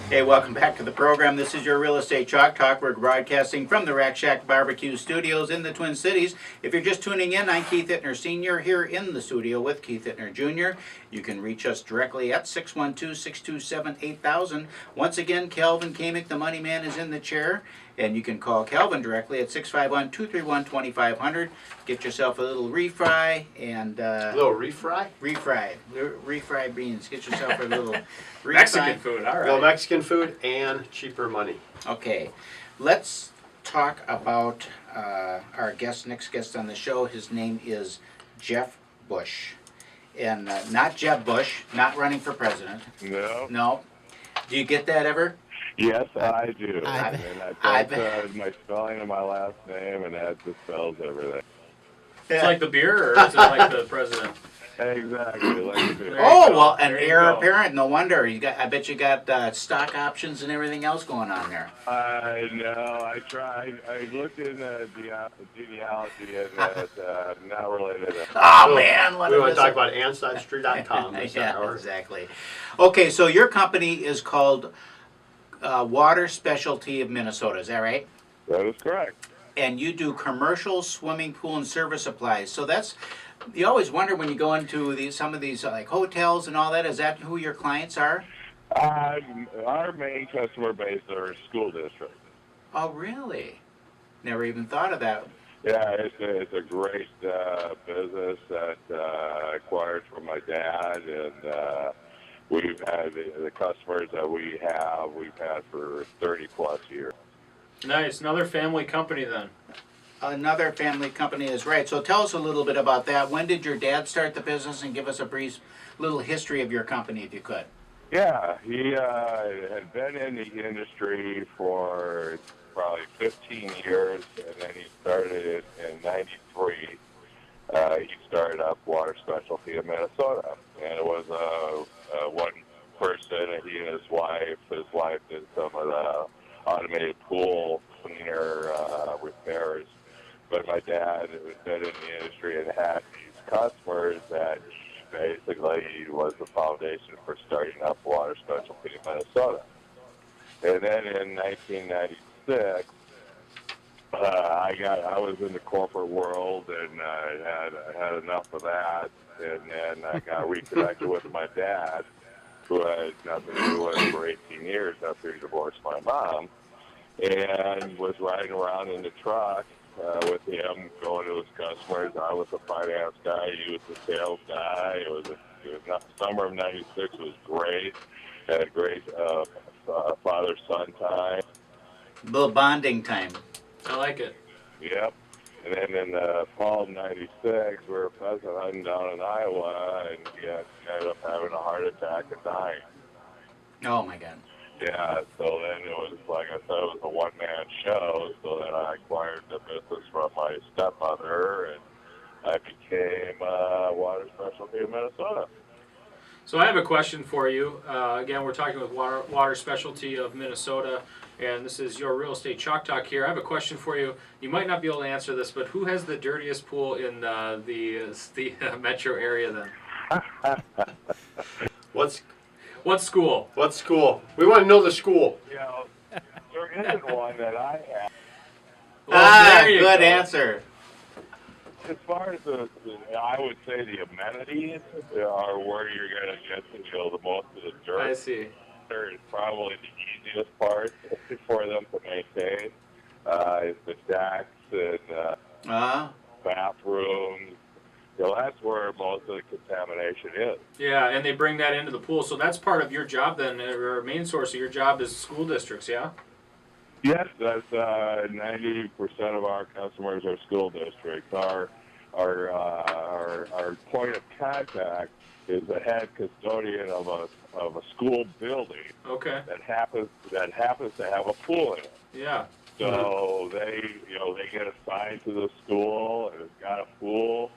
Hey, welcome back to the program. This is your Real Estate Chalk Talk. We're broadcasting from the Rack Shack Barbecue Studios in the Twin Cities. If you're just tuning in, I'm Keith Hittner Sr. here in the studio with Keith Hittner Jr. You can reach us directly at 612-627-8000. Once again, Kelvin Kaemingk, the money man, is in the chair. And you can call Kelvin directly at 651-231-2500. Get yourself a little refry and... A little refry? Refried beans. Get yourself a little refry. Mexican food, all right. Well, Mexican food and cheaper money. Okay, let's talk about our next guest on the show. His name is Jeff Busch. And not Jeb Bush, not running for president. No. No. Do you get that ever? Yes, I do. I That's my spelling of my last name, and that just spells everything. It's like the beer, or is it like the president? Exactly. Like the Oh, well, an heir apparent. No wonder. I bet you got stock options and everything else going on there. I know. I tried. I looked in the genealogy, and it's not related. Oh, man. We want to talk about ancestry.com. Yeah, exactly. Okay, so your company is called Water Specialty of Minnesota. Is that right? That is correct. And you do commercial swimming pool and service supplies. So that's, you always wonder when you go into some of these like hotels and all that, is that who your clients are? Our main customer base are school districts. Oh, really? Never even thought of that. Yeah, it's a great business that I acquired from my dad, and we've had the customers that we've had for 30 plus years. Nice. Another family company then. Another family company is right. So tell us a little bit about that. When did your dad start the business, and give us a brief little history of your company if you could. Yeah, he had been in the industry for probably 15 years, and then he started it in '93. He started up Water Specialty in Minnesota, and it was one person, and he and his wife. His wife did some of the automated pool cleaner repairs. But my dad had been in the industry and had these customers that basically was the foundation for starting up Water Specialty in Minnesota. And then in 1996, I was in the corporate world, and I had enough of that, and then I got reconnected with my dad, who I had nothing to do with for 18 years after he divorced my mom, and was riding around in the truck with him, going to his customers. I was the finance guy, he was the sales guy. It was summer of '96 was great. Had a great father-son time. A little bonding time. I like it. Yep. And then in the fall of '96, we were pheasant hunting down in Iowa, and he ended up having a heart attack and dying. Oh, my God. Yeah, so then it was, like I said, it was a one-man show, so then I acquired the business from my stepmother, and I became Water Specialty of Minnesota. So I have a question for you. Again, we're talking with Water Specialty of Minnesota, and this is your Real Estate Chalk Talk here. I have a question for you. You might not be able to answer this, but who has the dirtiest pool in the metro area then? What school? What school? We want to know the school. You know, there isn't one that I have. Well, there you good go. answer. As far as I would say the amenities are where you're going to get the most of the dirt. I see. It's probably the easiest part for them to maintain. Is the decks and bathrooms. That's where most of the contamination is. Yeah, and they bring that into the pool. So that's part of your job then, or main source of your job is school districts, yeah? Yes, that's 90% of our customers are school districts. Our point of contact is the head custodian of a school building. Okay. That happens to have a pool in it. Yeah. So they get assigned to the school, and it's got a pool.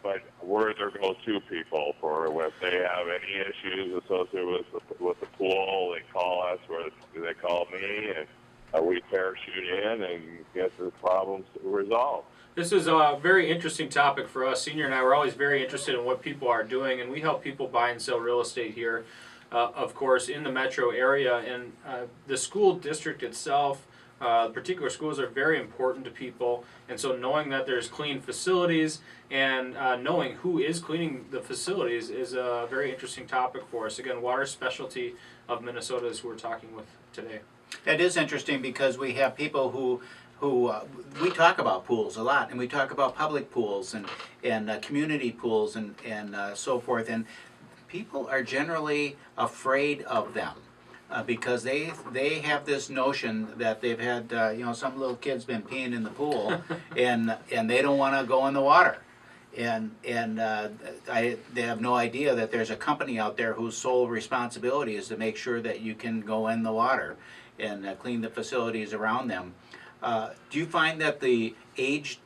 But we're their go-to people for if they have any issues associated with the pool. They call us, or they call me, and we parachute in and get the problems resolved. This is a very interesting topic for us. Senior and I were always very interested in what people are doing, and we help people buy and sell real estate here. of course, in the metro area. And the school district itself, particular schools are very important to people. And so knowing that there's clean facilities and knowing who is cleaning the facilities is a very interesting topic for us. Again, Water Specialty of Minnesota is who we're talking with today. It is interesting because we have people who we talk about pools a lot, and we talk about public pools and community pools and so forth, and people are generally afraid of them because they have this notion that they've had some little kid's been peeing in the pool and they don't want to go in the water. And they have no idea that there's a company out there whose sole responsibility is to make sure that you can go in the water and clean the facilities around them. Do you find that the age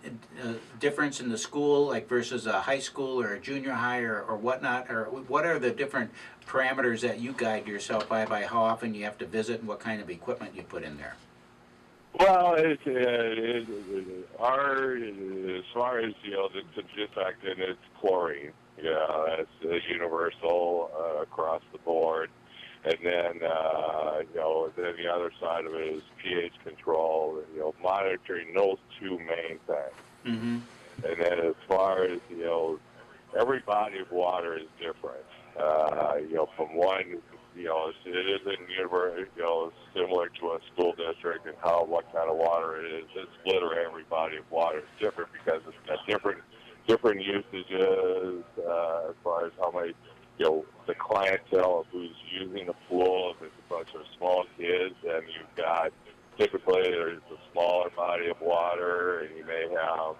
difference in the school, like versus a high school or a junior high or whatnot, or what are the different parameters that you guide yourself by how often you have to visit and what kind of equipment you put in there? Well, as far as the disinfectant, it's chlorine. That's universal across the board. And then, then the other side of it is pH control. Monitoring those two main things. Mm-hmm. And then, as far as every body of water is different. From one. It isn't similar to a school district and what kind of water it is. This split or every body of water is different because it's got different usages as far as how many, the clientele of who's using the pool. If it's a bunch of small kids, and you've got typically there's a smaller body of water, and you may have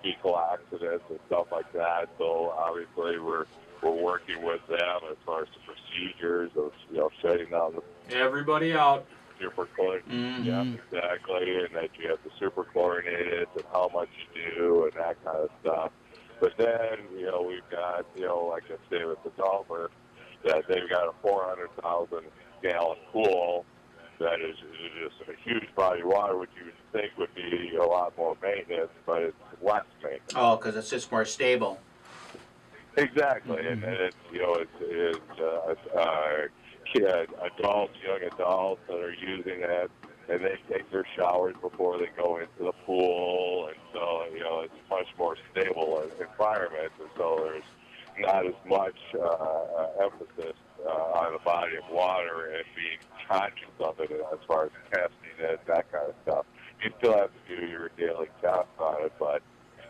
fecal accidents and stuff like that. So obviously we're working with them as far as the procedures of shutting down the everybody out. Super chlorinated, yeah, exactly, and that you have to super chlorinate it and how much you do and that kind of stuff. But then we've got like I say with the golfer, that they've got a 400,000 gallon pool that is just a huge body of water, which you would think would be a lot more maintenance, but it's less maintenance. Oh, because it's just more stable. Exactly, mm-hmm. And it's adults, young adults that are using it, and they take their showers before they go into the pool, and so it's a much more stable environment, and so there's not as much emphasis on the body of water and being conscious of it as far as testing it, that kind of stuff. You still have to do your daily tests on it, but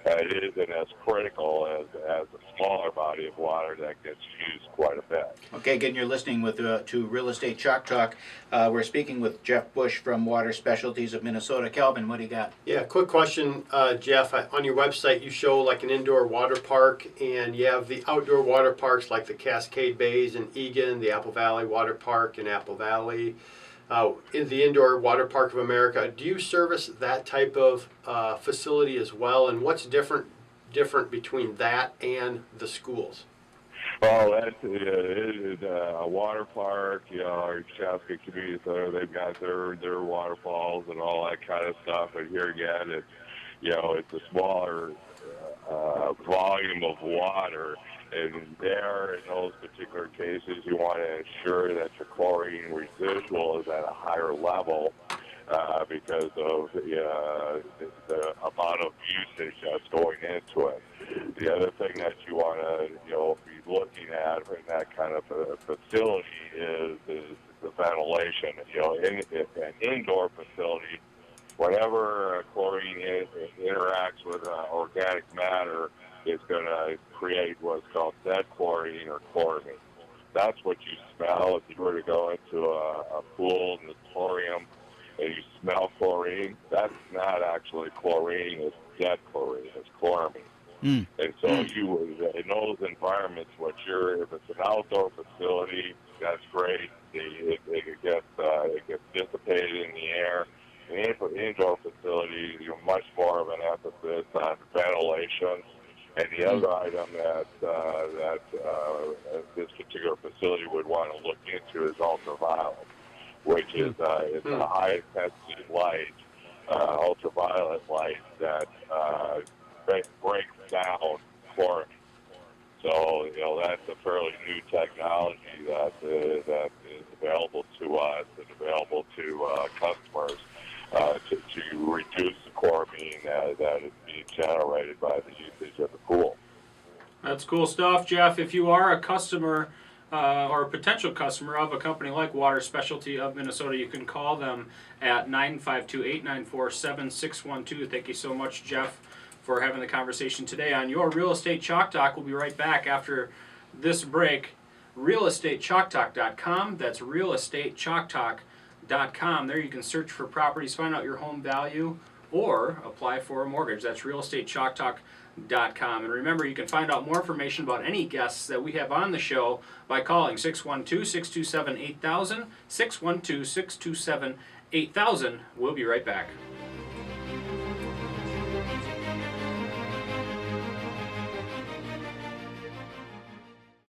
it isn't as critical as a smaller body of water that gets used quite a bit. Okay, again, you're listening to Real Estate Chalk Talk. We're speaking with Jeff Busch from Water Specialties of Minnesota. Kelvin, what do you got? Yeah, quick question, Jeff. On your website, you show like an indoor water park, and you have the outdoor water parks like the Cascade Bays in Eagan, the Apple Valley Water Park in Apple Valley. In the Indoor Water Park of America, do you service that type of facility as well? And what's different between that and the schools? Well, that's it is a water park. Our Chaska Community Center, they've got their waterfalls and all that kind of stuff. And here again, it's a smaller volume of water. And there, in those particular cases, you want to ensure that your chlorine residual is at a higher level because of the amount of usage that's going into it. The other thing that you want to be looking at in that kind of a facility is the ventilation. An indoor facility, whenever chlorine interacts with organic matter, it's going to create what's called dead chlorine or chloramine. That's what you smell if you were to go into a pool in the chlorium and you smell chlorine. That's not actually chlorine, it's dead chlorine, it's chloramine. Mm. And so in those environments, if it's an outdoor facility, that's great. It gets dissipated in the air. In indoor facilities, much more of an emphasis on ventilation. And the other item that this particular facility would want to look into is ultraviolet, which is it's a high-intensity light, ultraviolet light that breaks down chlorine. So, that's a fairly new technology that is available to us and available to customers to reduce the chlorine that is being generated by the usage of the pool. That's cool stuff, Jeff. If you are a customer or a potential customer of a company like Water Specialty of Minnesota, you can call them at 952-894-7612. Thank you so much, Jeff, for having the conversation today on Your Real Estate Chalk Talk. We'll be right back after this break. realestatechalktalk.com. That's realestatechalktalk.com. There you can search for properties, find out your home value, or apply for a mortgage. That's realestatechalktalk.com. And remember, you can find out more information about any guests that we have on the show by calling 612-627-8000, 612-627-8000. We'll be right back.